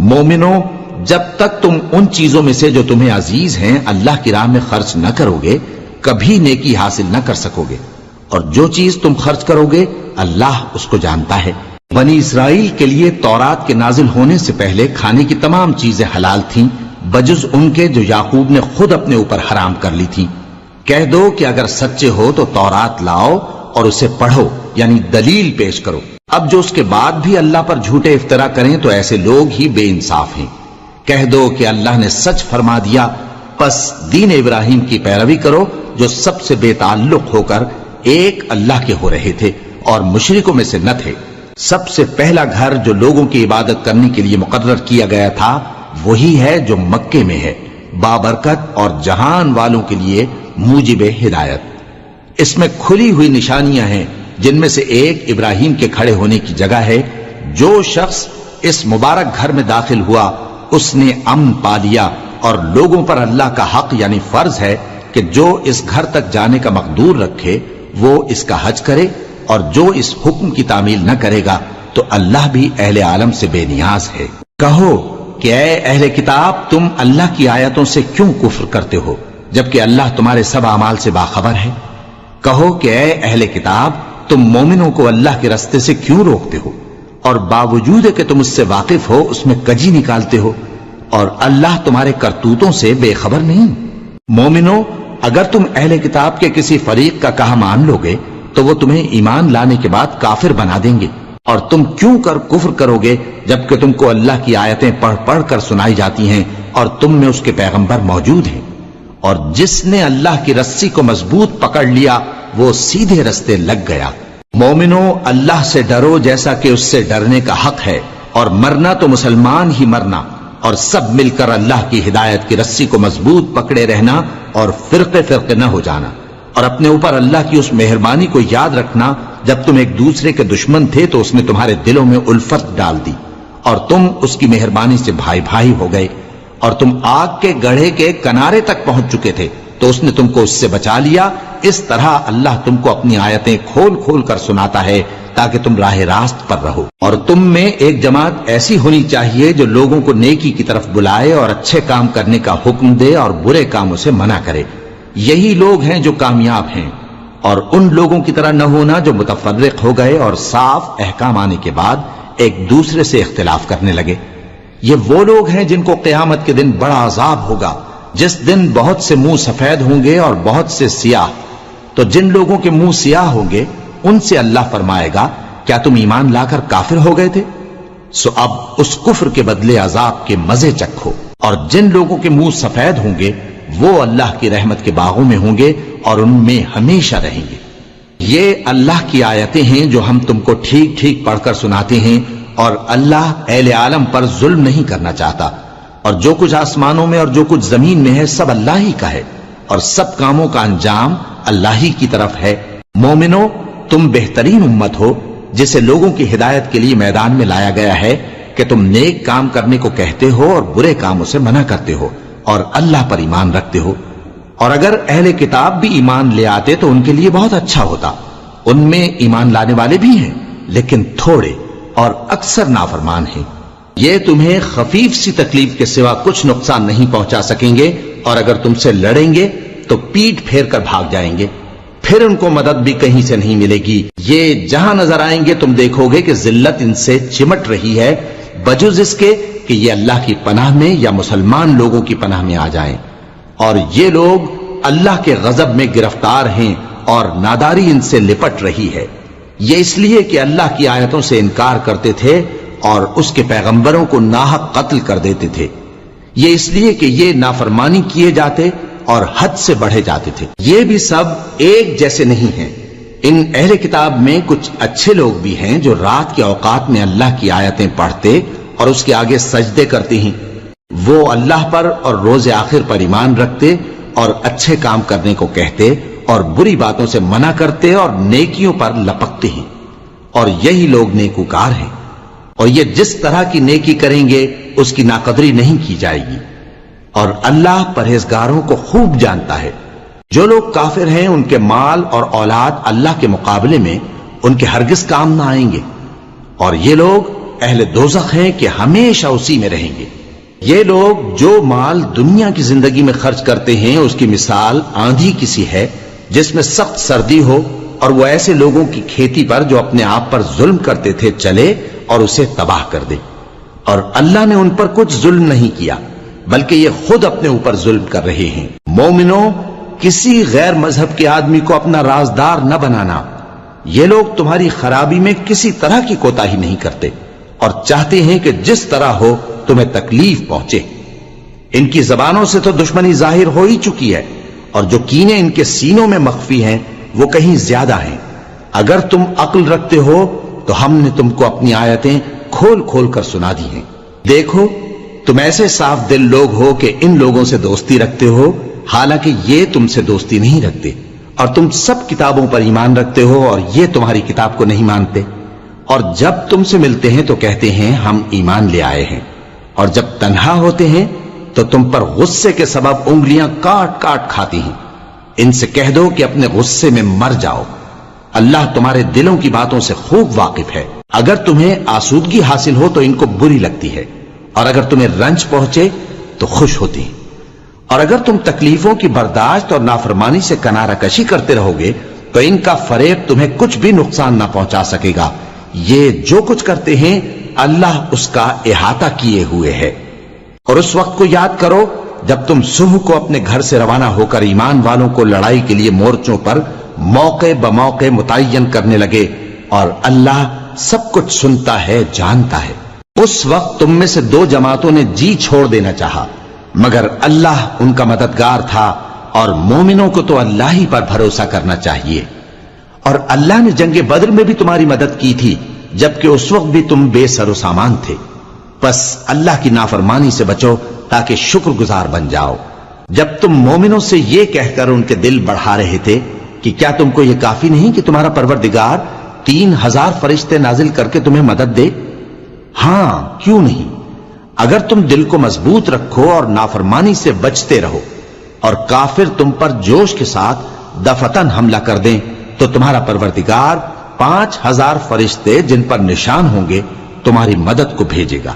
مومنو، جب تک تم ان چیزوں میں سے جو تمہیں عزیز ہیں اللہ کی راہ میں خرچ نہ کرو گے کبھی نیکی حاصل نہ کر سکو گے، اور جو چیز تم خرچ کرو گے اللہ اس کو جانتا ہے۔ بنی اسرائیل کے لیے تورات کے نازل ہونے سے پہلے کھانے کی تمام چیزیں حلال تھیں بجز ان کے جو یعقوب نے خود اپنے اوپر حرام کر لی تھی۔ کہہ دو کہ اگر سچے ہو تو تورات لاؤ اور اسے پڑھو، یعنی دلیل پیش کرو۔ اب جو اس کے بعد بھی اللہ پر جھوٹے افطرا کریں تو ایسے لوگ ہی بے انصاف ہیں۔ کہہ دو کہ اللہ نے سچ فرما دیا، پس دین ابراہیم کی پیروی کرو جو سب سے بے تعلق ہو کر ایک اللہ کے ہو رہے تھے اور مشرکوں میں سے نہ تھے۔ سب سے پہلا گھر جو لوگوں کی عبادت کرنے کے لیے مقرر کیا گیا تھا وہی ہے جو مکے میں ہے، بابرکت اور جہان والوں کے لیے موجب ہدایت۔ اس میں کھلی ہوئی نشانیاں ہیں جن میں سے ایک ابراہیم کے کھڑے ہونے کی جگہ ہے۔ جو شخص اس مبارک گھر میں داخل ہوا اس نے امن پا لیا، اور لوگوں پر اللہ کا حق یعنی فرض ہے کہ جو اس گھر تک جانے کا مقدور رکھے وہ اس کا حج کرے، اور جو اس حکم کی تعمیل نہ کرے گا تو اللہ بھی اہل عالم سے بے نیاز ہے۔ کہو کہ اے اہل کتاب، تم اللہ کی آیتوں سے کیوں کفر کرتے ہو جبکہ اللہ تمہارے سب اعمال سے باخبر ہے؟ کہو کہ اے اہل کتاب، تم مومنوں کو اللہ کے رستے سے کیوں روکتے ہو اور باوجود کہ تم اس سے واقف ہو اس میں کجی نکالتے ہو، اور اللہ تمہارے کرتوتوں سے بے خبر نہیں؟ مومنو، اگر تم اہل کتاب کے کسی فریق کا کہا مان لو گے تو وہ تمہیں ایمان لانے کے بعد کافر بنا دیں گے، اور تم کیوں کر کفر کرو گے جبکہ تم کو اللہ کی آیتیں پڑھ پڑھ کر سنائی جاتی ہیں اور تم میں اس کے پیغمبر موجود ہیں۔ اور جس نے اللہ کی رسی کو مضبوط پکڑ لیا وہ سیدھے رستے لگ گیا۔ مومنو، اللہ سے ڈرو جیسا کہ اس سے ڈرنے کا حق ہے، اور مرنا تو مسلمان ہی مرنا، اور سب مل کر اللہ کی ہدایت کی رسی کو مضبوط پکڑے رہنا اور فرقے فرقے نہ ہو جانا، اور اپنے اوپر اللہ کی اس مہربانی کو یاد رکھنا جب تم ایک دوسرے کے دشمن تھے تو اس نے تمہارے دلوں میں الفت ڈال دی اور تم اس کی مہربانی سے بھائی بھائی ہو گئے، اور تم آگ کے گڑھے کے کنارے تک پہنچ چکے تھے تو اس نے تم کو اس سے بچا لیا۔ اس طرح اللہ تم کو اپنی آیتیں کھول کھول کر سناتا ہے تاکہ تم راہ راست پر رہو۔ اور تم میں ایک جماعت ایسی ہونی چاہیے جو لوگوں کو نیکی کی طرف بلائے اور اچھے کام کرنے کا حکم دے اور برے کاموں سے منع کرے۔ یہی لوگ ہیں جو کامیاب ہیں، اور ان لوگوں کی طرح نہ ہونا جو متفرق ہو گئے اور صاف احکام آنے کے بعد ایک دوسرے سے اختلاف کرنے لگے۔ یہ وہ لوگ ہیں جن کو قیامت کے دن بڑا عذاب ہوگا، جس دن بہت سے منہ سفید ہوں گے اور بہت سے سیاہ۔ تو جن لوگوں کے منہ سیاہ ہوں گے ان سے اللہ فرمائے گا، کیا تم ایمان لا کر کافر ہو گئے تھے؟ سو اب اس کفر کے بدلے عذاب کے مزے چکھو۔ اور جن لوگوں کے منہ سفید ہوں گے وہ اللہ کی رحمت کے باغوں میں ہوں گے اور ان میں ہمیشہ رہیں گے۔ یہ اللہ کی آیتیں ہیں جو ہم تم کو ٹھیک ٹھیک پڑھ کر سناتے ہیں، اور اللہ اہل عالم پر ظلم نہیں کرنا چاہتا، اور جو کچھ آسمانوں میں اور جو کچھ زمین میں ہے سب اللہ ہی کا ہے، اور سب کاموں کا انجام اللہ ہی کی طرف ہے۔ مومنو، تم بہترین امت ہو جسے لوگوں کی ہدایت کے لیے میدان میں لایا گیا ہے کہ تم نیک کام کرنے کو کہتے ہو اور برے کاموں سے منع کرتے ہو اور اللہ پر ایمان رکھتے ہو۔ اور اگر اہل کتاب بھی ایمان لے آتے تو ان کے لیے بہت اچھا ہوتا، ان میں ایمان لانے والے بھی ہیں لیکن تھوڑے اور اکثر نافرمان ہیں۔ یہ تمہیں خفیف سی تکلیف کے سوا کچھ نقصان نہیں پہنچا سکیں گے، اور اگر تم سے لڑیں گے تو پیٹ پھیر کر بھاگ جائیں گے، پھر ان کو مدد بھی کہیں سے نہیں ملے گی۔ یہ جہاں نظر آئیں گے تم دیکھو گے کہ ذلت ان سے چمٹ رہی ہے، بجز اس کے کہ یہ اللہ کی پناہ میں یا مسلمان لوگوں کی پناہ میں آ جائیں۔ اور یہ لوگ اللہ کے غضب میں گرفتار ہیں اور ناداری ان سے لپٹ رہی ہے۔ یہ اس لیے کہ اللہ کی آیتوں سے انکار کرتے تھے اور اس کے پیغمبروں کو ناحق قتل کر دیتے تھے۔ یہ اس لیے کہ یہ نافرمانی کیے جاتے اور حد سے بڑھے جاتے تھے۔ یہ بھی سب ایک جیسے نہیں ہیں۔ ان اہل کتاب میں کچھ اچھے لوگ بھی ہیں جو رات کے اوقات میں اللہ کی آیتیں پڑھتے اور اس کے آگے سجدے کرتے ہیں۔ وہ اللہ پر اور روز آخر پر ایمان رکھتے اور اچھے کام کرنے کو کہتے اور بری باتوں سے منع کرتے اور نیکیوں پر لپکتے ہیں، اور یہی لوگ نیکوکار ہیں۔ اور یہ جس طرح کی نیکی کریں گے اس کی ناقدری نہیں کی جائے گی، اور اللہ پرہیزگاروں کو خوب جانتا ہے۔ جو لوگ کافر ہیں ان کے مال اور اولاد اللہ کے مقابلے میں ان کے ہرگز کام نہ آئیں گے، اور یہ لوگ اہل دوزخ ہیں کہ ہمیشہ اسی میں رہیں گے۔ یہ لوگ جو مال دنیا کی زندگی میں خرچ کرتے ہیں اس کی مثال آندھی کسی ہے جس میں سخت سردی ہو اور وہ ایسے لوگوں کی کھیتی پر جو اپنے آپ پر ظلم کرتے تھے چلے اور اسے تباہ کر دے۔ اور اللہ نے ان پر کچھ ظلم نہیں کیا بلکہ یہ خود اپنے اوپر ظلم کر رہے ہیں۔ مومنوں، کسی غیر مذہب کے آدمی کو اپنا رازدار نہ بنانا۔ یہ لوگ تمہاری خرابی میں کسی طرح کی کوتاہی نہیں کرتے اور چاہتے ہیں کہ جس طرح ہو تمہیں تکلیف پہنچے۔ ان کی زبانوں سے تو دشمنی ظاہر ہو ہی چکی ہے اور جو کینے ان کے سینوں میں مخفی ہیں وہ کہیں زیادہ ہیں۔ اگر تم عقل رکھتے ہو تو ہم نے تم کو اپنی آیتیں کھول کھول کر سنا دی ہیں۔ دیکھو، تم ایسے صاف دل لوگ ہو کہ ان لوگوں سے دوستی رکھتے ہو حالانکہ یہ تم سے دوستی نہیں رکھتے، اور تم سب کتابوں پر ایمان رکھتے ہو اور یہ تمہاری کتاب کو نہیں مانتے، اور جب تم سے ملتے ہیں تو کہتے ہیں ہم ایمان لے آئے ہیں، اور جب تنہا ہوتے ہیں تو تم پر غصے کے سبب انگلیاں کاٹ کاٹ کھاتی ہیں۔ ان سے کہہ دو کہ اپنے غصے میں مر جاؤ، اللہ تمہارے دلوں کی باتوں سے خوب واقف ہے۔ اگر تمہیں آسودگی حاصل ہو تو ان کو بری لگتی ہے، اور اگر تمہیں رنج پہنچے تو خوش ہوتی ہیں، اور اگر تم تکلیفوں کی برداشت اور نافرمانی سے کنارہ کشی کرتے رہو گے تو ان کا فریب تمہیں کچھ بھی نقصان نہ پہنچا سکے گا۔ یہ جو کچھ کرتے ہیں اللہ اس کا احاطہ کیے ہوئے ہے۔ اور اس وقت کو یاد کرو جب تم صبح کو اپنے گھر سے روانہ ہو کر ایمان والوں کو لڑائی کے لیے مورچوں پر موقع بموقع متعین کرنے لگے، اور اللہ سب کچھ سنتا ہے، جانتا ہے۔ اس وقت تم میں سے دو جماعتوں نے جی چھوڑ دینا چاہا، مگر اللہ ان کا مددگار تھا، اور مومنوں کو تو اللہ ہی پر بھروسہ کرنا چاہیے۔ اور اللہ نے جنگ بدر میں بھی تمہاری مدد کی تھی جبکہ اس وقت بھی تم بے سر و سامان تھے۔ بس اللہ کی نافرمانی سے بچو تاکہ شکر گزار بن جاؤ۔ جب تم مومنوں سے یہ کہہ کر ان کے دل بڑھا رہے تھے کہ کیا تم کو یہ کافی نہیں کہ تمہارا پروردگار 3000 فرشتے نازل کر کے تمہیں مدد دے؟ ہاں، کیوں نہیں؟ اگر تم دل کو مضبوط رکھو اور نافرمانی سے بچتے رہو اور کافر تم پر جوش کے ساتھ دفتن حملہ کر دیں تو تمہارا پروردگار 5000 فرشتے جن پر نشان ہوں گے تمہاری مدد کو بھیجے گا،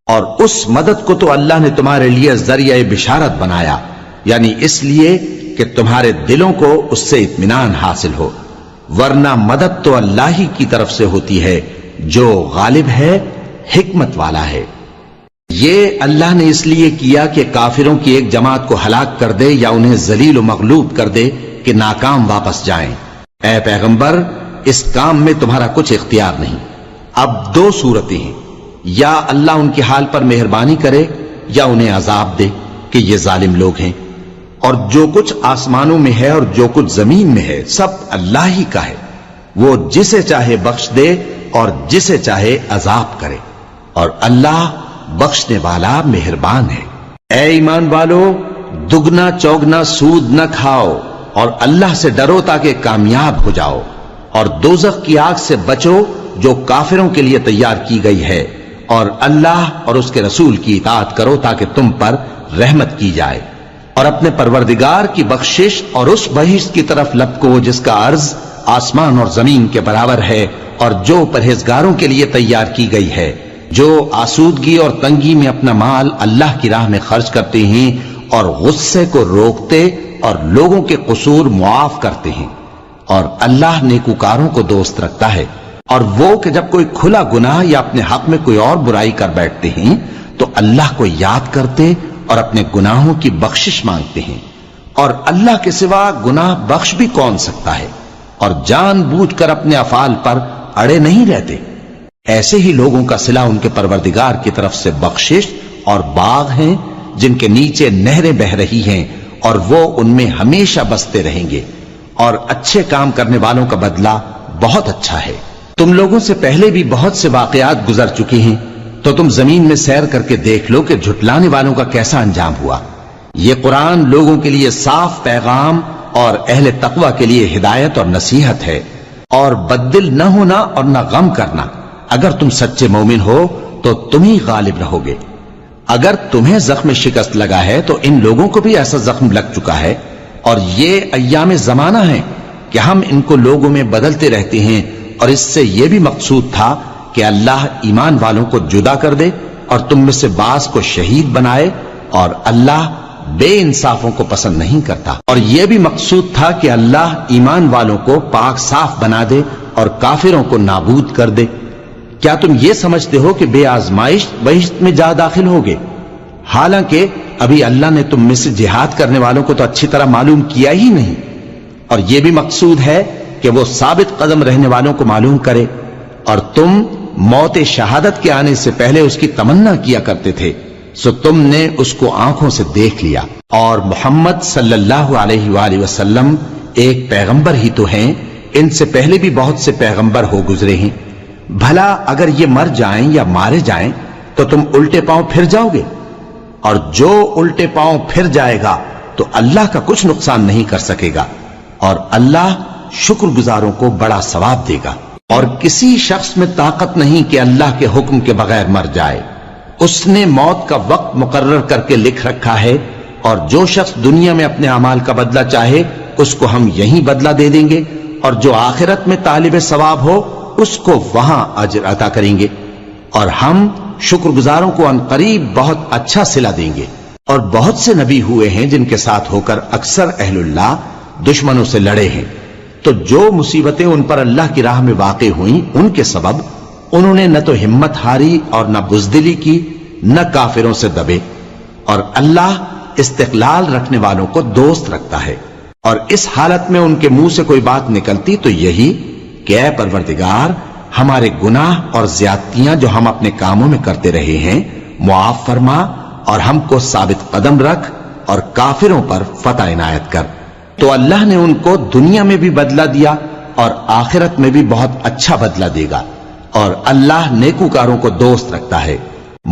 اور اس مدد کو تو اللہ نے تمہارے لیے ذریعہ بشارت بنایا، یعنی اس لیے کہ تمہارے دلوں کو اس سے اطمینان حاصل ہو، ورنہ مدد تو اللہ ہی کی طرف سے ہوتی ہے جو غالب ہے، حکمت والا ہے۔ یہ اللہ نے اس لیے کیا کہ کافروں کی ایک جماعت کو ہلاک کر دے یا انہیں ذلیل و مغلوب کر دے کہ ناکام واپس جائیں۔ اے پیغمبر، اس کام میں تمہارا کچھ اختیار نہیں۔ اب دو صورتیں ہیں، یا اللہ ان کے حال پر مہربانی کرے یا انہیں عذاب دے کہ یہ ظالم لوگ ہیں، اور جو کچھ آسمانوں میں ہے اور جو کچھ زمین میں ہے سب اللہ ہی کا ہے، وہ جسے چاہے بخش دے اور جسے چاہے عذاب کرے، اور اللہ بخشنے والا مہربان ہے۔ اے ایمان والو، دگنا چوگنا سود نہ کھاؤ اور اللہ سے ڈرو تاکہ کامیاب ہو جاؤ، اور دوزخ کی آگ سے بچو جو کافروں کے لیے تیار کی گئی ہے، اور اللہ اور اس کے رسول کی اطاعت کرو تاکہ تم پر رحمت کی جائے، اور اپنے پروردگار کی بخشش اور اس بہشت کی طرف لپکو جس کا عرض آسمان اور زمین کے برابر ہے، اور جو پرہیزگاروں کے لیے تیار کی گئی ہے، جو آسودگی اور تنگی میں اپنا مال اللہ کی راہ میں خرچ کرتے ہیں اور غصے کو روکتے اور لوگوں کے قصور معاف کرتے ہیں، اور اللہ نیکوکاروں کو دوست رکھتا ہے۔ اور وہ کہ جب کوئی کھلا گناہ یا اپنے حق میں کوئی اور برائی کر بیٹھتے ہیں تو اللہ کو یاد کرتے اور اپنے گناہوں کی بخشش مانگتے ہیں، اور اللہ کے سوا گناہ بخش بھی کون سکتا ہے، اور جان بوجھ کر اپنے افعال پر اڑے نہیں رہتے۔ ایسے ہی لوگوں کا صلہ ان کے پروردگار کی طرف سے بخشش اور باغ ہیں جن کے نیچے نہریں بہ رہی ہیں، اور وہ ان میں ہمیشہ بستے رہیں گے، اور اچھے کام کرنے والوں کا بدلہ بہت اچھا ہے۔ تم لوگوں سے پہلے بھی بہت سے واقعات گزر چکے ہیں، تو تم زمین میں سیر کر کے دیکھ لو کہ جھٹلانے والوں کا کیسا انجام ہوا۔ یہ قرآن لوگوں کے لیے صاف پیغام اور اہل تقوی کے لیے ہدایت اور نصیحت ہے، اور بددل نہ ہونا اور نہ غم کرنا۔ اگر تم سچے مومن ہو تو تم ہی غالب رہو گے۔ اگر تمہیں زخم شکست لگا ہے تو ان لوگوں کو بھی ایسا زخم لگ چکا ہے، اور یہ ایام زمانہ ہیں کہ ہم ان کو لوگوں میں بدلتے رہتے ہیں، اور اس سے یہ بھی مقصود تھا کہ اللہ ایمان والوں کو جدا کر دے اور تم میں سے بعض کو شہید بنائے، اور اللہ بے انصافوں کو پسند نہیں کرتا۔ اور یہ بھی مقصود تھا کہ اللہ ایمان والوں کو پاک صاف بنا دے اور کافروں کو نابود کر دے۔ کیا تم یہ سمجھتے ہو کہ بے آزمائش بہشت میں جا داخل ہوگے؟ حالانکہ ابھی اللہ نے تم میں سے جہاد کرنے والوں کو تو اچھی طرح معلوم کیا ہی نہیں، اور یہ بھی مقصود ہے کہ وہ ثابت قدم رہنے والوں کو معلوم کرے، اور تم موت شہادت کے آنے سے پہلے اس کی تمنا کیا کرتے تھے، سو تم نے اس کو آنکھوں سے دیکھ لیا۔ اور محمد صلی اللہ علیہ وآلہ وسلم ایک پیغمبر ہی تو ہیں، ان سے پہلے بھی بہت سے پیغمبر ہو گزرے ہیں۔ بھلا اگر یہ مر جائیں یا مارے جائیں تو تم الٹے پاؤں پھر جاؤ گے؟ اور جو الٹے پاؤں پھر جائے گا تو اللہ کا کچھ نقصان نہیں کر سکے گا، اور اللہ شکر گزاروں کو بڑا ثواب دے گا۔ اور کسی شخص میں طاقت نہیں کہ اللہ کے حکم کے بغیر مر جائے، اس نے موت کا وقت مقرر کر کے لکھ رکھا ہے، اور جو شخص دنیا میں اپنے اعمال کا بدلہ چاہے اس کو ہم یہیں بدلہ دے دیں گے، اور جو آخرت میں طالب ثواب ہو اس کو وہاں اجر عطا کریں گے، اور ہم شکر گزاروں کو عنقریب بہت اچھا صلہ دیں گے۔ اور بہت سے نبی ہوئے ہیں جن کے ساتھ ہو کر اکثر اہل اللہ دشمنوں سے لڑے ہیں، تو جو مصیبتیں ان پر اللہ کی راہ میں واقع ہوئیں ان کے سبب انہوں نے نہ تو ہمت ہاری اور نہ بزدلی کی، نہ کافروں سے دبے، اور اللہ استقلال رکھنے والوں کو دوست رکھتا ہے۔ اور اس حالت میں ان کے منہ سے کوئی بات نکلتی تو یہی کہ اے پروردگار، ہمارے گناہ اور زیادتیاں جو ہم اپنے کاموں میں کرتے رہے ہیں معاف فرما، اور ہم کو ثابت قدم رکھ، اور کافروں پر فتح عنایت کر۔ تو اللہ نے ان کو دنیا میں بھی بدلہ دیا اور آخرت میں بھی بہت اچھا بدلہ دے گا، اور اللہ نیکوکاروں کو دوست رکھتا ہے۔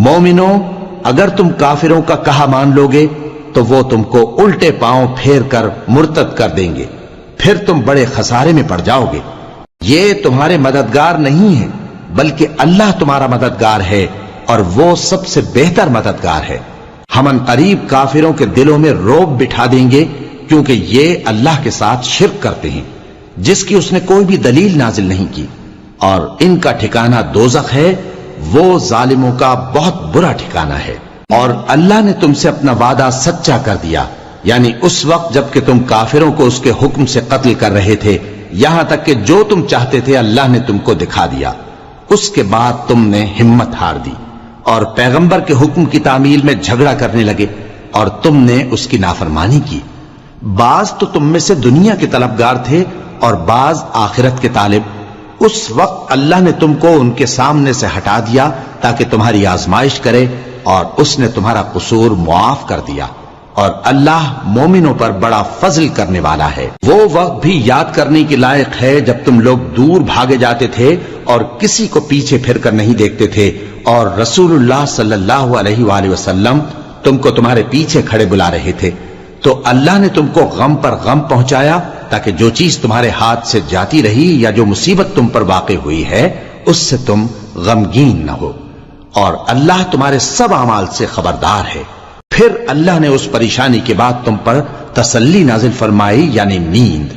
مومنوں، اگر تم کافروں کا کہا مان لوگے تو وہ تم کو الٹے پاؤں پھیر کر مرتد کر دیں گے، پھر تم بڑے خسارے میں پڑ جاؤ گے۔ یہ تمہارے مددگار نہیں ہیں بلکہ اللہ تمہارا مددگار ہے، اور وہ سب سے بہتر مددگار ہے۔ ہم عنقریب کافروں کے دلوں میں رعب بٹھا دیں گے، کیونکہ یہ اللہ کے ساتھ شرک کرتے ہیں جس کی اس نے کوئی بھی دلیل نازل نہیں کی، اور ان کا ٹھکانہ دوزخ ہے، وہ ظالموں کا بہت برا ٹھکانہ ہے۔ اور اللہ نے تم سے اپنا وعدہ سچا کر دیا، یعنی اس وقت جب کہ تم کافروں کو اس کے حکم سے قتل کر رہے تھے، یہاں تک کہ جو تم چاہتے تھے اللہ نے تم کو دکھا دیا۔ اس کے بعد تم نے ہمت ہار دی اور پیغمبر کے حکم کی تعمیل میں جھگڑا کرنے لگے، اور تم نے اس کی نافرمانی کی۔ بعض تو تم میں سے دنیا کے طلبگار تھے اور بعض آخرت کے طالب۔ اس وقت اللہ نے تم کو ان کے سامنے سے ہٹا دیا تاکہ تمہاری آزمائش کرے، اور اس نے تمہارا قصور معاف کر دیا، اور اللہ مومنوں پر بڑا فضل کرنے والا ہے۔ وہ وقت بھی یاد کرنے کے لائق ہے جب تم لوگ دور بھاگے جاتے تھے اور کسی کو پیچھے پھر کر نہیں دیکھتے تھے، اور رسول اللہ صلی اللہ علیہ وآلہ وسلم تم کو تمہارے پیچھے کھڑے بلا رہے تھے، تو اللہ نے تم کو غم پر غم پہنچایا تاکہ جو چیز تمہارے ہاتھ سے جاتی رہی یا جو مصیبت تم پر واقع ہوئی ہے اس سے تم غمگین نہ ہو، اور اللہ تمہارے سب اعمال سے خبردار ہے۔ پھر اللہ نے اس پریشانی کے بعد تم پر تسلی نازل فرمائی، یعنی نیند،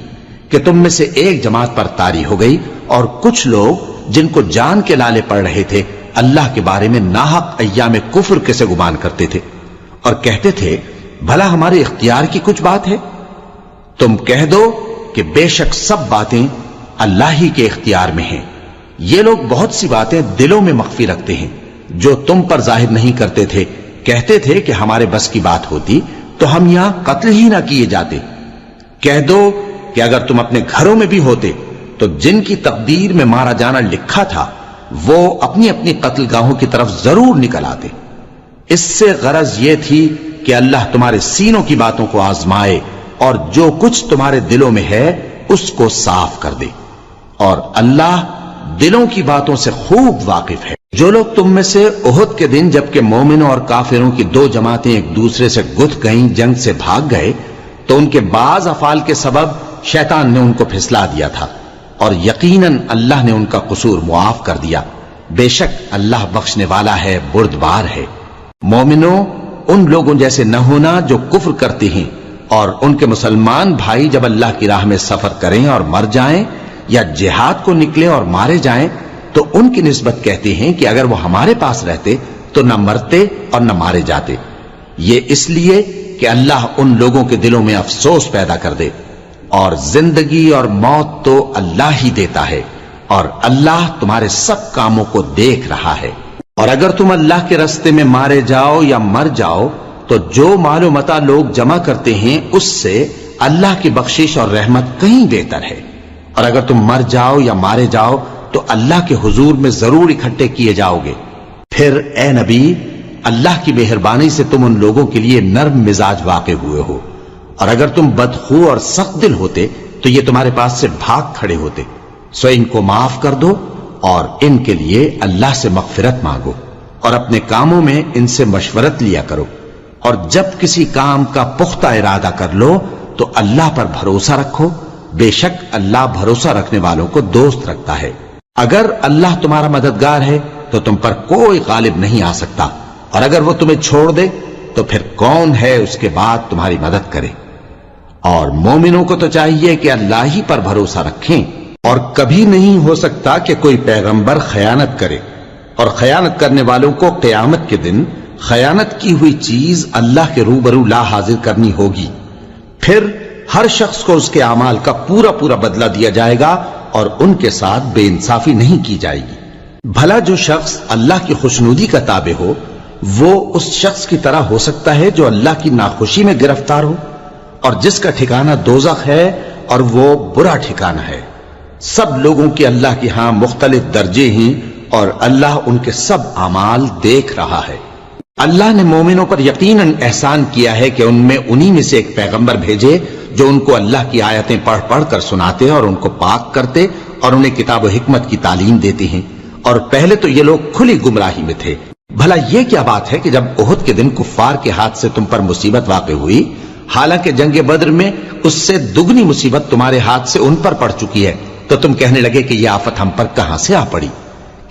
کہ تم میں سے ایک جماعت پر طاری ہو گئی، اور کچھ لوگ جن کو جان کے لالے پڑ رہے تھے اللہ کے بارے میں ناحق ایام کفر کے سے گمان کرتے تھے، اور کہتے تھے بھلا ہمارے اختیار کی کچھ بات ہے؟ تم کہہ دو کہ بے شک سب باتیں اللہ ہی کے اختیار میں ہیں۔ یہ لوگ بہت سی باتیں دلوں میں مخفی رکھتے ہیں جو تم پر ظاہر نہیں کرتے تھے۔ کہتے تھے کہ ہمارے بس کی بات ہوتی تو ہم یہاں قتل ہی نہ کیے جاتے۔ کہہ دو کہ اگر تم اپنے گھروں میں بھی ہوتے تو جن کی تقدیر میں مارا جانا لکھا تھا وہ اپنی اپنی قتل گاہوں کی طرف ضرور نکل آتے۔ اس سے غرض یہ تھی کہ اللہ تمہارے سینوں کی باتوں کو آزمائے اور جو کچھ تمہارے دلوں میں ہے اس کو صاف کر دے، اور اللہ دلوں کی باتوں سے خوب واقف ہے۔ جو لوگ تم میں سے احد کے دن جبکہ مومنوں اور کافروں کی دو جماعتیں ایک دوسرے سے گتھ گئیں جنگ سے بھاگ گئے تو ان کے بعض افعال کے سبب شیطان نے ان کو پھسلا دیا تھا، اور یقیناً اللہ نے ان کا قصور معاف کر دیا۔ بے شک اللہ بخشنے والا ہے، بردبار ہے۔ مومنوں، ان لوگوں جیسے نہ ہونا جو کفر کرتے ہیں، اور ان کے مسلمان بھائی جب اللہ کی راہ میں سفر کریں اور مر جائیں یا جہاد کو نکلیں اور مارے جائیں تو ان کی نسبت کہتے ہیں کہ اگر وہ ہمارے پاس رہتے تو نہ مرتے اور نہ مارے جاتے، یہ اس لیے کہ اللہ ان لوگوں کے دلوں میں افسوس پیدا کر دے، اور زندگی اور موت تو اللہ ہی دیتا ہے، اور اللہ تمہارے سب کاموں کو دیکھ رہا ہے۔ اور اگر تم اللہ کے راستے میں مارے جاؤ یا مر جاؤ تو جو مال و متاع لوگ جمع کرتے ہیں اس سے اللہ کی بخشش اور رحمت کہیں بہتر ہے، اور اگر تم مر جاؤ یا مارے جاؤ تو اللہ کے حضور میں ضرور اکٹھے کیے جاؤ گے۔ پھر اے نبی، اللہ کی مہربانی سے تم ان لوگوں کے لیے نرم مزاج واقع ہوئے ہو، اور اگر تم بدخو اور سخت دل ہوتے تو یہ تمہارے پاس سے بھاگ کھڑے ہوتے، سو ان کو معاف کر دو اور ان کے لیے اللہ سے مغفرت مانگو، اور اپنے کاموں میں ان سے مشورت لیا کرو، اور جب کسی کام کا پختہ ارادہ کر لو تو اللہ پر بھروسہ رکھو، بے شک اللہ بھروسہ رکھنے والوں کو دوست رکھتا ہے۔ اگر اللہ تمہارا مددگار ہے تو تم پر کوئی غالب نہیں آ سکتا، اور اگر وہ تمہیں چھوڑ دے تو پھر کون ہے اس کے بعد تمہاری مدد کرے۔ اور مومنوں کو تو چاہیے کہ اللہ ہی پر بھروسہ رکھیں، اور کبھی نہیں ہو سکتا کہ کوئی پیغمبر خیانت کرے، اور خیانت کرنے والوں کو قیامت کے دن خیانت کی ہوئی چیز اللہ کے روبرو لا حاضر کرنی ہوگی، پھر ہر شخص کو اس کے اعمال کا پورا پورا بدلہ دیا جائے گا، اور ان کے ساتھ بے انصافی نہیں کی جائے گی۔ بھلا جو شخص اللہ کی خوشنودی کا تابع ہو وہ اس شخص کی طرح ہو سکتا ہے جو اللہ کی ناخوشی میں گرفتار ہو، اور جس کا ٹھکانہ دوزخ ہے اور وہ برا ٹھکانہ ہے۔ سب لوگوں کے اللہ کے ہاں مختلف درجے ہیں، اور اللہ ان کے سب اعمال دیکھ رہا ہے۔ اللہ نے مومنوں پر یقیناً احسان کیا ہے کہ ان میں انہی میں سے ایک پیغمبر بھیجے جو ان کو اللہ کی آیتیں پڑھ پڑھ کر سناتے اور ان کو پاک کرتے اور انہیں کتاب و حکمت کی تعلیم دیتے ہیں، اور پہلے تو یہ لوگ کھلی گمراہی میں تھے۔ بھلا یہ کیا بات ہے کہ جب احد کے دن کفار کے ہاتھ سے تم پر مصیبت واقع ہوئی، حالانکہ جنگ بدر میں اس سے دگنی مصیبت تمہارے ہاتھ سے ان پر پڑ چکی ہے، تو تم کہنے لگے کہ یہ آفت ہم پر کہاں سے آ پڑی؟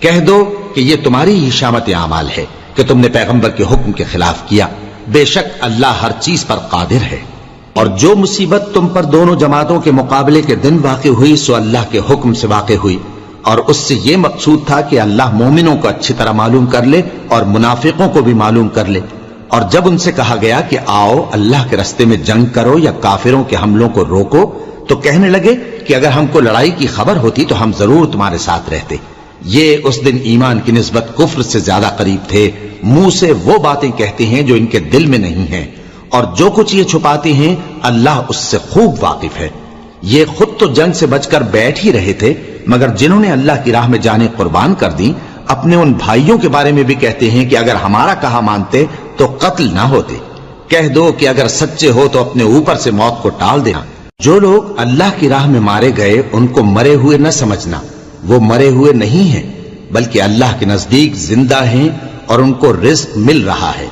کہہ دو کہ یہ تمہاری ہی شامت اعمال ہے کہ تم نے پیغمبر کے حکم کے خلاف کیا، بے شک اللہ ہر چیز پر قادر ہے۔ اور جو مصیبت تم پر دونوں جماعتوں کے مقابلے کے دن واقع ہوئی سو اللہ کے حکم سے واقع ہوئی، اور اس سے یہ مقصود تھا کہ اللہ مومنوں کو اچھی طرح معلوم کر لے اور منافقوں کو بھی معلوم کر لے۔ اور جب ان سے کہا گیا کہ آؤ اللہ کے راستے میں جنگ کرو یا کافروں کے حملوں کو روکو، تو کہنے لگے کہ اگر ہم کو لڑائی کی خبر ہوتی تو ہم ضرور تمہارے ساتھ رہتے۔ یہ اس دن ایمان کی نسبت کفر سے زیادہ قریب تھے، منہ سے وہ باتیں کہتے ہیں جو ان کے دل میں نہیں ہیں، اور جو کچھ یہ چھپاتے ہیں اللہ اس سے خوب واقف ہے۔ یہ خود تو جنگ سے بچ کر بیٹھ ہی رہے تھے، مگر جنہوں نے اللہ کی راہ میں جانیں قربان کر دی اپنے ان بھائیوں کے بارے میں بھی کہتے ہیں کہ اگر ہمارا کہا مانتے تو قتل نہ ہوتے۔ کہہ دو کہ اگر سچے ہو تو اپنے اوپر سے موت کو ٹال دینا۔ جو لوگ اللہ کی راہ میں مارے گئے ان کو مرے ہوئے نہ سمجھنا، وہ مرے ہوئے نہیں ہیں بلکہ اللہ کے نزدیک زندہ ہیں اور ان کو رزق مل رہا ہے۔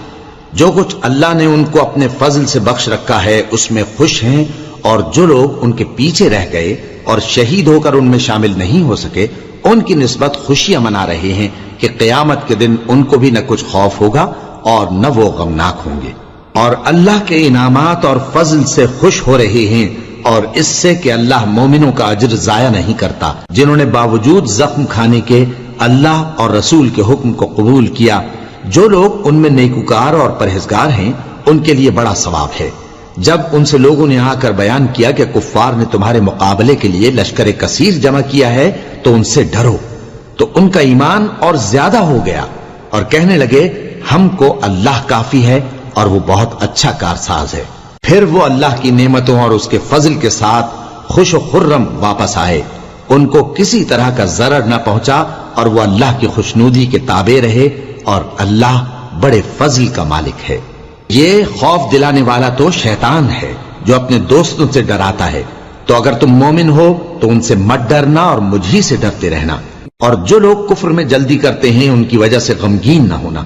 جو کچھ اللہ نے ان کو اپنے فضل سے بخش رکھا ہے اس میں خوش ہیں، اور جو لوگ ان کے پیچھے رہ گئے اور شہید ہو کر ان میں شامل نہیں ہو سکے ان کی نسبت خوشیاں منا رہے ہیں کہ قیامت کے دن ان کو بھی نہ کچھ خوف ہوگا اور نہ وہ غمناک ہوں گے، اور اللہ کے انعامات اور فضل سے خوش ہو رہے ہیں، اور اس سے کہ اللہ مومنوں کا اجر ضائع نہیں کرتا جنہوں نے باوجود زخم کھانے کے اللہ اور رسول کے حکم کو قبول کیا۔ جو لوگ ان میں نیکوکار اور پرہیزگار ہیں ان کے لیے بڑا ثواب ہے۔ جب ان سے لوگوں نے آ کر بیان کیا کہ کفار نے تمہارے مقابلے کے لیے لشکر کثیر جمع کیا ہے تو ان سے ڈرو، تو ان کا ایمان اور زیادہ ہو گیا، اور کہنے لگے ہم کو اللہ کافی ہے اور وہ بہت اچھا کارساز ہے۔ پھر وہ اللہ کی نعمتوں اور اس کے فضل کے ساتھ خوش و خرم واپس آئے، ان کو کسی طرح کا ضرر نہ پہنچا، اور وہ اللہ کی خوشنودی کے تابع رہے، اور اللہ بڑے فضل کا مالک ہے۔ یہ خوف دلانے والا تو شیطان ہے جو اپنے دوستوں سے ڈراتا ہے، تو اگر تم مومن ہو تو ان سے مت ڈرنا اور مجھ ہی سے ڈرتے رہنا، اور جو لوگ کفر میں جلدی کرتے ہیں ان کی وجہ سے غمگین نہ ہونا،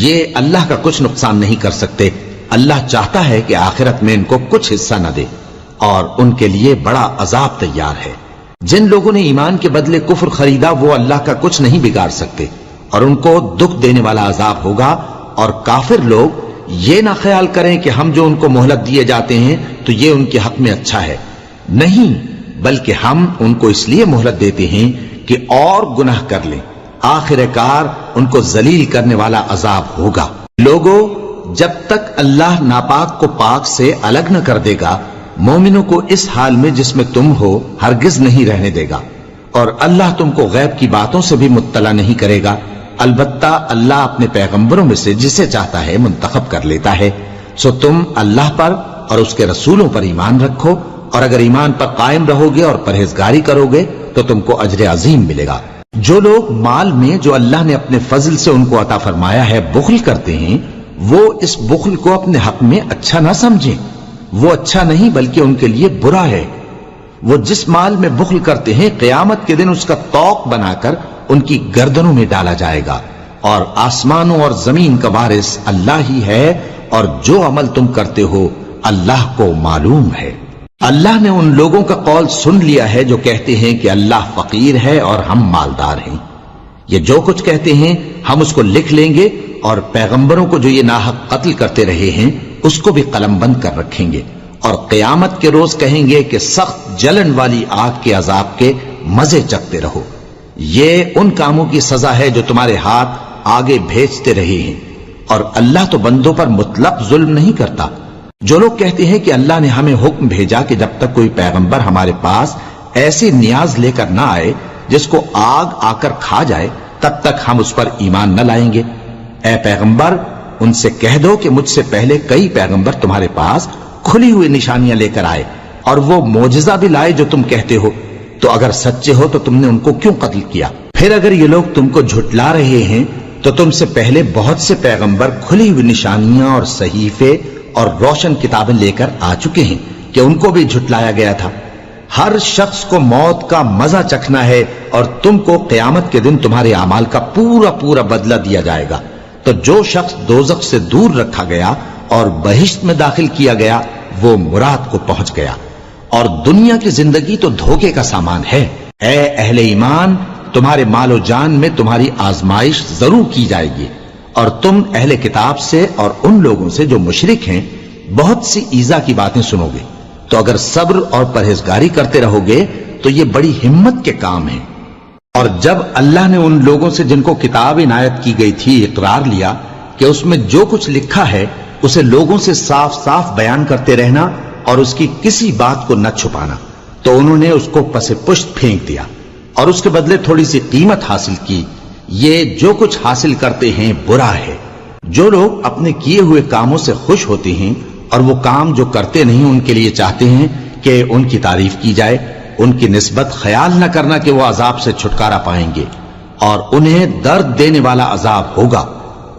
یہ اللہ کا کچھ نقصان نہیں کر سکتے۔ اللہ چاہتا ہے کہ آخرت میں ان کو کچھ حصہ نہ دے، اور ان کے لیے بڑا عذاب تیار ہے۔ جن لوگوں نے ایمان کے بدلے کفر خریدا وہ اللہ کا کچھ نہیں بگاڑ سکتے، اور ان کو دکھ دینے والا عذاب ہوگا۔ اور کافر لوگ یہ نہ خیال کریں کہ ہم جو ان کو مہلت دیے جاتے ہیں تو یہ ان کے حق میں اچھا ہے، نہیں، بلکہ ہم ان کو اس لیے مہلت دیتے ہیں کہ اور گناہ کر لیں، آخر کار ان کو ذلیل کرنے والا عذاب ہوگا۔ لوگوں، جب تک اللہ ناپاک کو پاک سے الگ نہ کر دے گا، مومنوں کو اس حال میں جس میں تم ہو ہرگز نہیں رہنے دے گا، اور اللہ تم کو غیب کی باتوں سے بھی مطلع نہیں کرے گا۔ البتہ اللہ اپنے پیغمبروں میں سے جسے چاہتا ہے منتخب کر لیتا ہے۔ سو تم اللہ پر اور اس کے رسولوں پر ایمان رکھو، اور اگر ایمان پر قائم رہو گے اور پرہیزگاری کرو گے تو تم کو اجر عظیم ملے گا۔ جو لوگ مال میں جو اللہ نے اپنے فضل سے ان کو عطا فرمایا ہے بخل کرتے ہیں، وہ اس بخل کو اپنے حق میں اچھا نہ سمجھیں، وہ اچھا نہیں بلکہ ان کے لیے برا ہے۔ وہ جس مال میں بخل کرتے ہیں قیامت کے دن اس کا طوق بنا کر ان کی گردنوں میں ڈالا جائے گا، اور آسمانوں اور زمین کا وارث اللہ ہی ہے، اور جو عمل تم کرتے ہو اللہ کو معلوم ہے۔ اللہ نے ان لوگوں کا قول سن لیا ہے جو کہتے ہیں کہ اللہ فقیر ہے اور ہم مالدار ہیں۔ یہ جو کچھ کہتے ہیں ہم اس کو لکھ لیں گے، اور پیغمبروں کو جو یہ ناحق قتل کرتے رہے ہیں اس کو بھی قلم بند کر رکھیں گے، اور قیامت کے روز کہیں گے کہ سخت جلن والی آگ کے عذاب کے مزے چکھتے رہو۔ یہ ان کاموں کی سزا ہے جو تمہارے ہاتھ آگے بھیجتے رہے ہیں، اور اللہ تو بندوں پر مطلق ظلم نہیں کرتا۔ جو لوگ کہتے ہیں کہ اللہ نے ہمیں حکم بھیجا کہ جب تک کوئی پیغمبر ہمارے پاس ایسی نیاز لے کر نہ آئے جس کو آگ آ کر کھا جائے تب تک ہم اس پر ایمان نہ لائیں گے۔ اے پیغمبر، ان سے کہہ دو کہ مجھ سے پہلے کئی پیغمبر تمہارے پاس کھلی ہوئی نشانیاں لے کر آئے، اور وہ معجزہ بھی لائے جو تم کہتے ہو، تو اگر سچے ہو تو تم نے ان کو کیوں قتل کیا؟ پھر اگر یہ لوگ تم کو جھٹلا رہے ہیں تو تم سے پہلے بہت سے پیغمبر کھلی ہوئی نشانیاں اور صحیفے اور روشن کتابیں لے کر آ چکے ہیں کہ ان کو بھی جھٹلایا گیا تھا۔ ہر شخص کو موت کا مزہ چکھنا ہے، اور تم کو قیامت کے دن تمہارے اعمال کا پورا پورا بدلہ دیا جائے گا۔ تو جو شخص دوزخ سے دور رکھا گیا اور بہشت میں داخل کیا گیا وہ مراد کو پہنچ گیا، اور دنیا کی زندگی تو دھوکے کا سامان ہے۔ اے اہل ایمان، تمہارے مال و جان میں تمہاری آزمائش ضرور کی جائے گی، اور تم اہل کتاب سے اور ان لوگوں سے جو مشرک ہیں بہت سی ایذا کی باتیں سنو گے، تو اگر صبر اور پرہیزگاری کرتے رہو گے تو یہ بڑی ہمت کے کام ہیں۔ اور جب اللہ نے ان لوگوں سے جن کو کتاب عنایت کی گئی تھی اقرار لیا کہ اس میں جو کچھ لکھا ہے اسے لوگوں سے صاف صاف بیان کرتے رہنا اور اس کی کسی بات کو نہ چھپانا، تو انہوں نے اس کو پس پشت پھینک دیا اور اس کے بدلے تھوڑی سی قیمت حاصل کی۔ یہ جو کچھ حاصل کرتے ہیں برا ہے۔ جو لوگ اپنے کیے ہوئے کاموں سے خوش ہوتے ہیں اور وہ کام جو کرتے نہیں ان کے لیے چاہتے ہیں کہ ان کی تعریف کی جائے، ان کی نسبت خیال نہ کرنا کہ وہ عذاب سے چھٹکارا پائیں گے، اور انہیں درد دینے والا عذاب ہوگا۔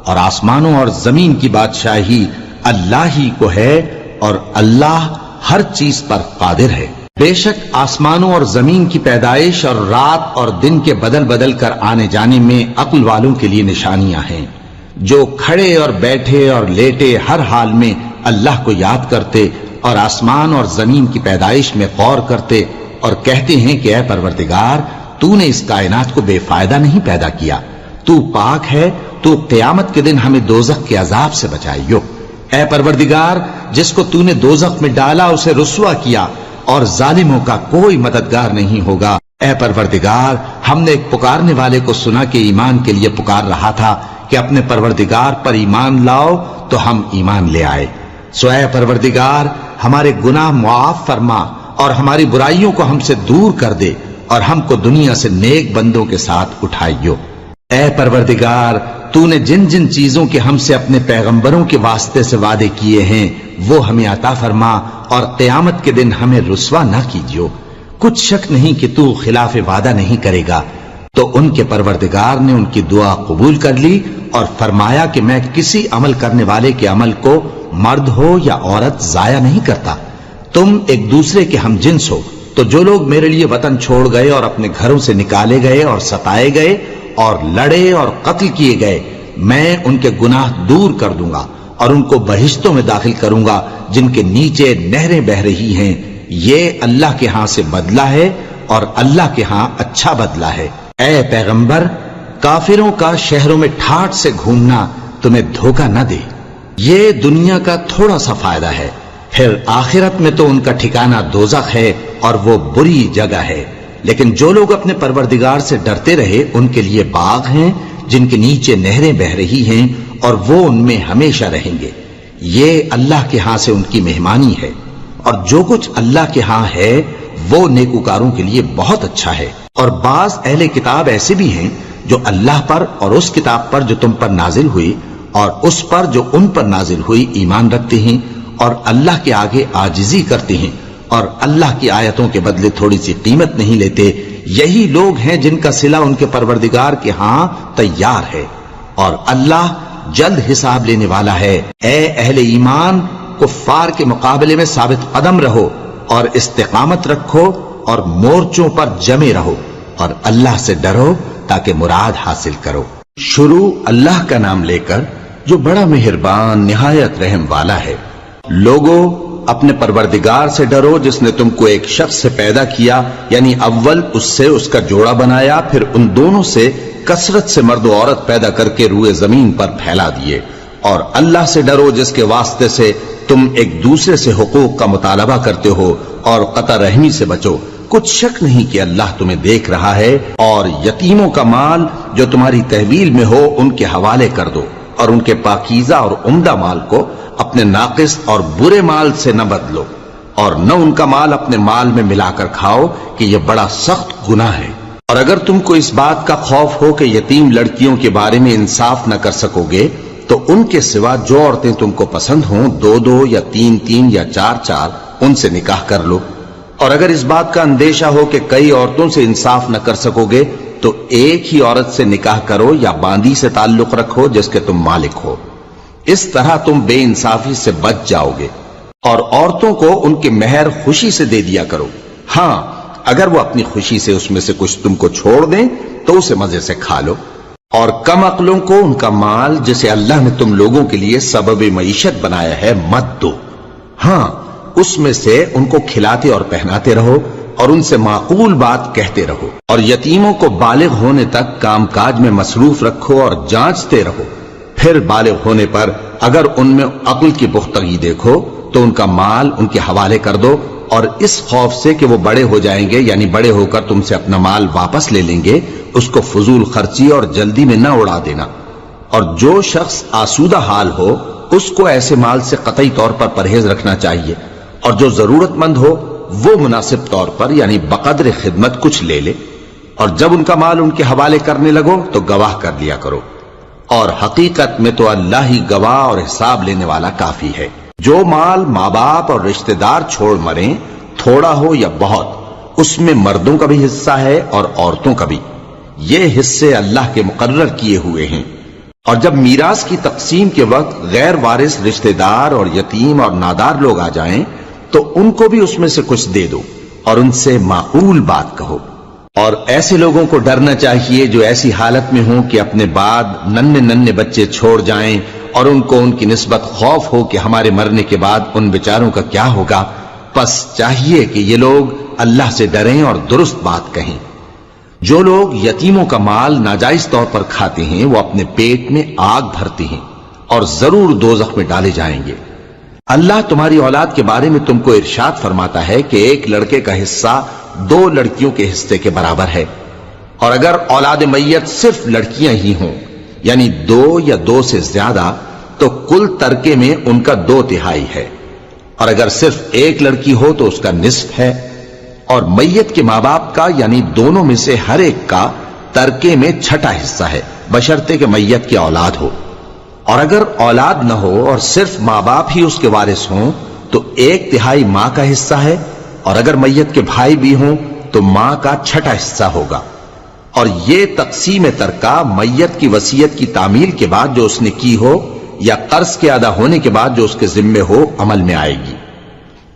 اور آسمانوں اور زمین کی بادشاہی اللہ ہی کو ہے، اور اللہ ہر چیز پر قادر ہے۔ بے شک آسمانوں اور زمین کی پیدائش اور رات اور دن کے بدل بدل کر آنے جانے میں عقل والوں کے لیے نشانیاں ہیں، جو کھڑے اور بیٹھے اور لیٹے ہر حال میں اللہ کو یاد کرتے اور آسمان اور زمین کی پیدائش میں غور کرتے اور کہتے ہیں کہ اے پروردگار، تو نے اس کائنات کو بے فائدہ نہیں پیدا کیا، تو پاک ہے، تو قیامت کے دن ہمیں دوزخ کے عذاب سے بچائیو۔ اے پروردگار، جس کو تو نے دوزخ میں ڈالا اسے رسوا کیا، اور ظالموں کا کوئی مددگار نہیں ہوگا۔ اے پروردگار، ہم نے ایک پکارنے والے کو سنا کہ ایمان کے لیے پکار رہا تھا کہ اپنے پروردگار پر ایمان لاؤ، تو ہم ایمان لے آئے۔ سو اے پروردگار، ہمارے گناہ معاف فرما اور ہماری برائیوں کو ہم سے دور کر دے، اور ہم کو دنیا سے نیک بندوں کے ساتھ اٹھائیو۔ اے پروردگار، تو نے جن جن چیزوں کے ہم سے اپنے پیغمبروں کے واسطے سے وعدے کیے ہیں وہ ہمیں عطا فرما، اور قیامت کے دن ہمیں رسوا نہ کیجیو۔ کچھ شک نہیں کہ تو خلاف وعدہ نہیں کرے گا۔ تو ان کے پروردگار نے ان کی دعا قبول کر لی اور فرمایا کہ میں کسی عمل کرنے والے کے عمل کو مرد ہو یا عورت ضائع نہیں کرتا، تم ایک دوسرے کے ہم جنس ہو۔ تو جو لوگ میرے لیے وطن چھوڑ گئے اور اپنے گھروں سے نکالے گئے اور ستائے گئے اور لڑے اور قتل کیے گئے، میں ان کے گناہ دور کر دوں گا اور ان کو بہشتوں میں داخل کروں گا جن کے نیچے نہریں بہ رہی ہیں۔ یہ اللہ کے ہاں سے بدلہ ہے، اور اللہ کے ہاں اچھا بدلہ ہے۔ اے پیغمبر، کافروں کا شہروں میں ٹھاٹ سے گھومنا تمہیں دھوکہ نہ دے۔ یہ دنیا کا تھوڑا سا فائدہ ہے، پھر آخرت میں تو ان کا ٹھکانہ دوزخ ہے، اور وہ بری جگہ ہے۔ لیکن جو لوگ اپنے پروردگار سے ڈرتے رہے ان کے لیے باغ ہیں جن کے نیچے نہریں بہ رہی ہیں اور وہ ان میں ہمیشہ رہیں گے. یہ اللہ کے ہاں سے ان کی مہمانی ہے، اور جو کچھ اللہ کے ہاں ہے وہ نیکوکاروں کے لیے بہت اچھا ہے. اور بعض اہل کتاب ایسے بھی ہیں جو اللہ پر اور اس کتاب پر جو تم پر نازل ہوئی اور اس پر جو ان پر نازل ہوئی ایمان رکھتے ہیں اور اللہ کے آگے عاجزی کرتے ہیں اور اللہ کی آیتوں کے بدلے تھوڑی سی قیمت نہیں لیتے. یہی لوگ ہیں جن کا صلہ ان کے پروردگار کے ہاں تیار ہے، اور اللہ جلد حساب لینے والا ہے. اے اہل ایمان، کفار کے مقابلے میں ثابت قدم رہو اور استقامت رکھو اور مورچوں پر جمے رہو اور اللہ سے ڈرو تاکہ مراد حاصل کرو. شروع اللہ کا نام لے کر جو بڑا مہربان نہایت رحم والا ہے. لوگوں، اپنے پروردگار سے ڈرو جس نے تم کو ایک شخص سے پیدا کیا، یعنی اول اس سے اس کا جوڑا بنایا، پھر ان دونوں سے کثرت سے مرد و عورت پیدا کر کے روئے زمین پر پھیلا دیے. اور اللہ سے ڈرو جس کے واسطے سے تم ایک دوسرے سے حقوق کا مطالبہ کرتے ہو، اور قطع رحمی سے بچو. کچھ شک نہیں کہ اللہ تمہیں دیکھ رہا ہے. اور یتیموں کا مال جو تمہاری تحویل میں ہو ان کے حوالے کر دو، اور ان کے پاکیزہ اور عمدہ مال کو اپنے ناقص اور برے مال سے نہ بدلو، اور نہ ان کا مال اپنے مال میں ملا کر کھاؤ کہ یہ بڑا سخت گناہ ہے. اور اگر تم کو اس بات کا خوف ہو کہ یتیم لڑکیوں کے بارے میں انصاف نہ کر سکو گے تو ان کے سوا جو عورتیں تم کو پسند ہوں، 2 یا 3 یا 4 ان سے نکاح کر لو. اور اگر اس بات کا اندیشہ ہو کہ کئی عورتوں سے انصاف نہ کر سکو گے تو ایک ہی عورت سے نکاح کرو یا باندی سے تعلق رکھو جس کے تم مالک ہو. اس طرح تم بے انصافی سے بچ جاؤ گے. اور عورتوں کو ان کے مہر خوشی سے دے دیا کرو. ہاں، اگر وہ اپنی خوشی سے اس میں سے کچھ تم کو چھوڑ دیں تو اسے مزے سے کھا لو. اور کم عقلوں کو ان کا مال جسے اللہ نے تم لوگوں کے لیے سبب معیشت بنایا ہے مت دو. ہاں، اس میں سے ان کو کھلاتے اور پہناتے رہو اور ان سے معقول بات کہتے رہو. اور یتیموں کو بالغ ہونے تک کام کاج میں مصروف رکھو اور جانچتے رہو. پھر بالغ ہونے پر اگر ان میں عقل کی پختگی دیکھو تو ان کا مال ان کے حوالے کر دو، اور اس خوف سے کہ وہ بڑے ہو جائیں گے، یعنی بڑے ہو کر تم سے اپنا مال واپس لے لیں گے، اس کو فضول خرچی اور جلدی میں نہ اڑا دینا. اور جو شخص آسودہ حال ہو اس کو ایسے مال سے قطعی طور پر پرہیز رکھنا چاہیے، اور جو ضرورت مند ہو وہ مناسب طور پر یعنی بقدر خدمت کچھ لے لے. اور جب ان کا مال ان کے حوالے کرنے لگو تو گواہ کر لیا کرو، اور حقیقت میں تو اللہ ہی گواہ اور حساب لینے والا کافی ہے. جو مال ماں باپ اور رشتہ دار چھوڑ مریں، تھوڑا ہو یا بہت، اس میں مردوں کا بھی حصہ ہے اور عورتوں کا بھی. یہ حصے اللہ کے مقرر کیے ہوئے ہیں. اور جب میراث کی تقسیم کے وقت غیر وارث رشتہ دار اور یتیم اور نادار لوگ آ جائیں تو ان کو بھی اس میں سے کچھ دے دو اور ان سے معقول بات کہو. اور ایسے لوگوں کو ڈرنا چاہیے جو ایسی حالت میں ہوں کہ اپنے بعد ننھے بچے چھوڑ جائیں اور ان کو ان کی نسبت خوف ہو کہ ہمارے مرنے کے بعد ان بیچاروں کا کیا ہوگا. پس چاہیے کہ یہ لوگ اللہ سے ڈریں اور درست بات کہیں. جو لوگ یتیموں کا مال ناجائز طور پر کھاتے ہیں وہ اپنے پیٹ میں آگ بھرتے ہیں اور ضرور دوزخ میں ڈالے جائیں گے. اللہ تمہاری اولاد کے بارے میں تم کو ارشاد فرماتا ہے کہ ایک لڑکے کا حصہ 2 لڑکیوں کے حصے کے برابر ہے. اور اگر اولاد میت صرف لڑکیاں ہی ہوں یعنی 2 یا 2 سے زیادہ تو کل ترکے میں ان کا 2/3 ہے. اور اگر صرف ایک لڑکی ہو تو اس کا نصف ہے. اور میت کے ماں باپ کا یعنی دونوں میں سے ہر ایک کا ترکے میں 6واں حصہ ہے بشرطے کہ میت کی اولاد ہو. اور اگر اولاد نہ ہو اور صرف ماں باپ ہی اس کے وارث ہوں تو 1/3 ماں کا حصہ ہے. اور اگر میت کے بھائی بھی ہوں تو ماں کا 6واں حصہ ہوگا. اور یہ تقسیم ترکہ میت کی وصیت کی تعمیل کے بعد جو اس نے کی ہو یا قرض کے ادا ہونے کے بعد جو اس کے ذمے ہو عمل میں آئے گی.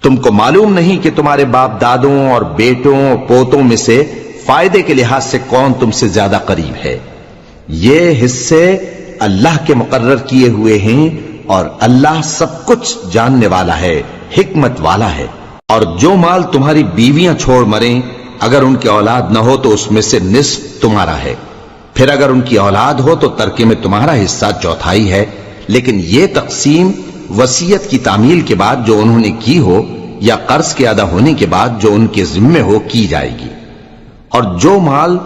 تم کو معلوم نہیں کہ تمہارے باپ دادوں اور بیٹوں اور پوتوں میں سے فائدے کے لحاظ سے کون تم سے زیادہ قریب ہے. یہ حصے اللہ کے مقرر کیے ہوئے ہیں اور اللہ سب کچھ جاننے والا ہے، حکمت والا ہے. اور جو مال تمہاری بیویاں چھوڑ مریں اگر ان کی اولاد نہ ہو تو اس میں سے نصف تمہارا ہے. پھر اگر ان کی اولاد ہو تو ترکے میں تمہارا حصہ 1/4 ہے. لیکن یہ تقسیم وصیت کی تعمیل کے بعد جو انہوں نے کی ہو یا قرض کے ادا ہونے کے بعد جو ان کے ذمے ہو کی جائے گی. اور جو مال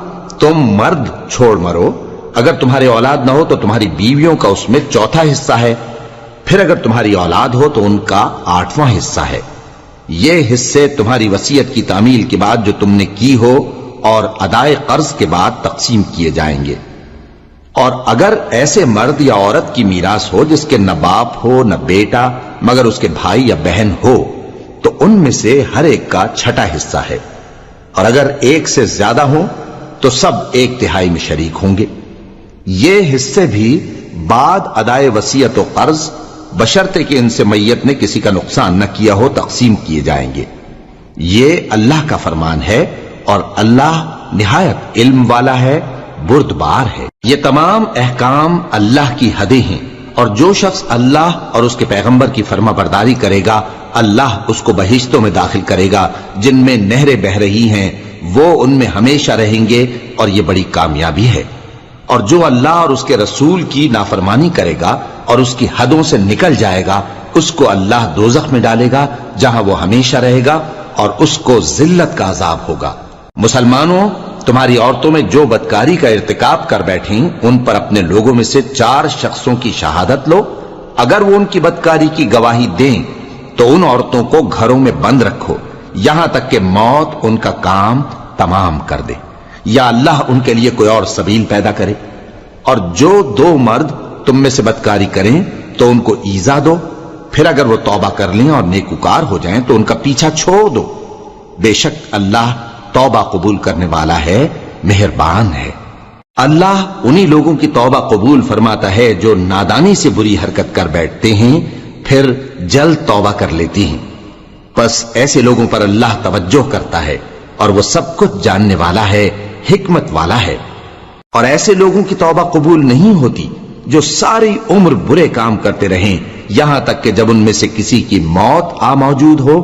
تم مرد چھوڑ مرو، اگر تمہاری اولاد نہ ہو تو تمہاری بیویوں کا اس میں چوتھا حصہ ہے، پھر اگر تمہاری اولاد ہو تو ان کا 8واں حصہ ہے۔ یہ حصے تمہاری وصیت کی تعمیل کے بعد جو تم نے کی ہو اور ادائے قرض کے بعد تقسیم کیے جائیں گے۔ اور اگر ایسے مرد یا عورت کی میراث ہو جس کے نہ باپ ہو نہ بیٹا مگر اس کے بھائی یا بہن ہو، تو ان میں سے ہر ایک کا چھٹا حصہ ہے، اور اگر ایک سے زیادہ ہوں تو سب 1/3 میں شریک ہوں گے۔ یہ حصے بھی بعد ادائے وصیت و قرض بشرطے کہ ان سے میت نے کسی کا نقصان نہ کیا ہو تقسیم کیے جائیں گے۔ یہ اللہ کا فرمان ہے اور اللہ نہایت علم والا ہے، بردبار ہے۔ یہ تمام احکام اللہ کی حدیں ہیں، اور جو شخص اللہ اور اس کے پیغمبر کی فرما برداری کرے گا اللہ اس کو بہشتوں میں داخل کرے گا جن میں نہریں بہ رہی ہیں، وہ ان میں ہمیشہ رہیں گے، اور یہ بڑی کامیابی ہے۔ اور جو اللہ اور اس کے رسول کی نافرمانی کرے گا اور اس کی حدوں سے نکل جائے گا، اس کو اللہ دوزخ میں ڈالے گا جہاں وہ ہمیشہ رہے گا، اور اس کو ذلت کا عذاب ہوگا۔ مسلمانوں، تمہاری عورتوں میں جو بدکاری کا ارتکاب کر بیٹھیں ان پر اپنے لوگوں میں سے 4 شخصوں کی شہادت لو۔ اگر وہ ان کی بدکاری کی گواہی دیں تو ان عورتوں کو گھروں میں بند رکھو یہاں تک کہ موت ان کا کام تمام کر دے، یا اللہ ان کے لیے کوئی اور سبیل پیدا کرے۔ اور جو 2 مرد تم میں سے بدکاری کریں تو ان کو ایذا دو، پھر اگر وہ توبہ کر لیں اور نیکوکار ہو جائیں تو ان کا پیچھا چھوڑ دو۔ بے شک اللہ توبہ قبول کرنے والا ہے، مہربان ہے۔ اللہ انہی لوگوں کی توبہ قبول فرماتا ہے جو نادانی سے بری حرکت کر بیٹھتے ہیں پھر جلد توبہ کر لیتی ہیں، بس ایسے لوگوں پر اللہ توجہ کرتا ہے اور وہ سب کچھ جاننے والا ہے، حکمت والا ہے۔ اور ایسے لوگوں کی توبہ قبول نہیں ہوتی جو ساری عمر برے کام کرتے رہیں یہاں تک کہ جب ان میں سے کسی کی موت آ موجود ہو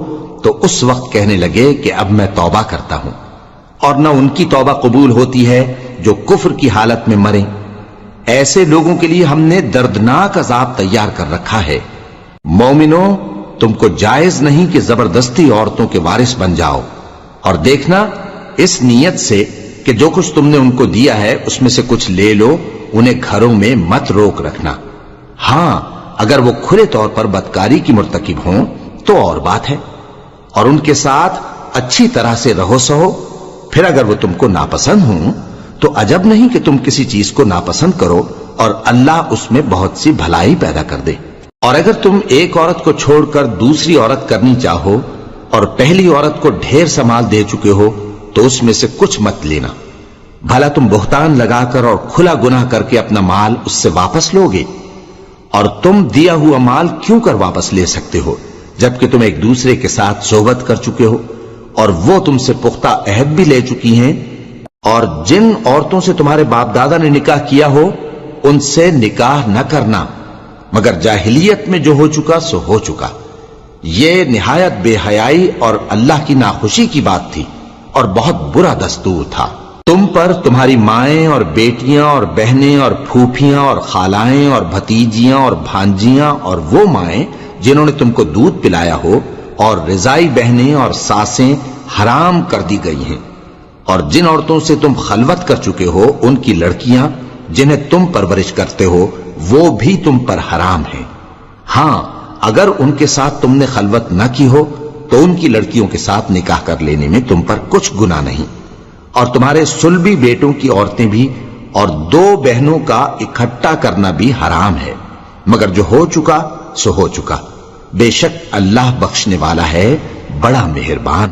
تو اس وقت کہنے لگے کہ اب میں توبہ کرتا ہوں۔ اور نہ ان کی توبہ قبول ہوتی ہے جو کفر کی حالت میں مریں۔ ایسے لوگوں کے لیے ہم نے دردناک عذاب تیار کر رکھا ہے۔ مومنوں، تم کو جائز نہیں کہ زبردستی عورتوں کے وارث بن جاؤ، اور دیکھنا اس نیت سے کہ جو کچھ تم نے ان کو دیا ہے اس میں سے کچھ لے لو، انہیں گھروں میں مت روک رکھنا۔ ہاں، اگر وہ کھلے طور پر بدکاری کی مرتکب ہوں تو اور بات ہے، اور ان کے ساتھ اچھی طرح سے رہو سہو۔ پھر اگر وہ تم کو ناپسند ہوں تو عجب نہیں کہ تم کسی چیز کو ناپسند کرو اور اللہ اس میں بہت سی بھلائی پیدا کر دے۔ اور اگر تم ایک عورت کو چھوڑ کر دوسری عورت کرنی چاہو اور پہلی عورت کو ڈھیر سا مال دے چکے ہو تو اس میں سے کچھ مت لینا، بھلا تم بہتان لگا کر اور کھلا گناہ کر کے اپنا مال اس سے واپس لوگے؟ اور تم دیا ہوا مال کیوں کر واپس لے سکتے ہو جبکہ تم ایک دوسرے کے ساتھ صحبت کر چکے ہو اور وہ تم سے پختہ عہد بھی لے چکی ہیں؟ اور جن عورتوں سے تمہارے باپ دادا نے نکاح کیا ہو ان سے نکاح نہ کرنا مگر جاہلیت میں جو ہو چکا سو ہو چکا۔ یہ نہایت بے حیائی اور اللہ کی ناخوشی کی بات تھی اور بہت برا دستور تھا۔ تم پر تمہاری مائیں اور بیٹیاں اور بہنیں اور پھوپھیاں اور خالائیں اور بھتیجیاں اور بھانجیاں اور وہ مائیں جنہوں نے تم کو دودھ پلایا ہو اور رضائی بہنیں اور ساسیں حرام کر دی گئی ہیں، اور جن عورتوں سے تم خلوت کر چکے ہو ان کی لڑکیاں جنہیں تم پرورش کرتے ہو وہ بھی تم پر حرام ہیں۔ ہاں، اگر ان کے ساتھ تم نے خلوت نہ کی ہو تو ان کی لڑکیوں کے ساتھ نکاح کر لینے میں تم پر کچھ گناہ نہیں۔ اور تمہارے صلبی بیٹوں کی عورتیں بھی اور 2 بہنوں کا اکٹھا کرنا بھی حرام ہے، مگر جو ہو چکا سو ہو چکا۔ بے شک اللہ بخشنے والا ہے، بڑا مہربان۔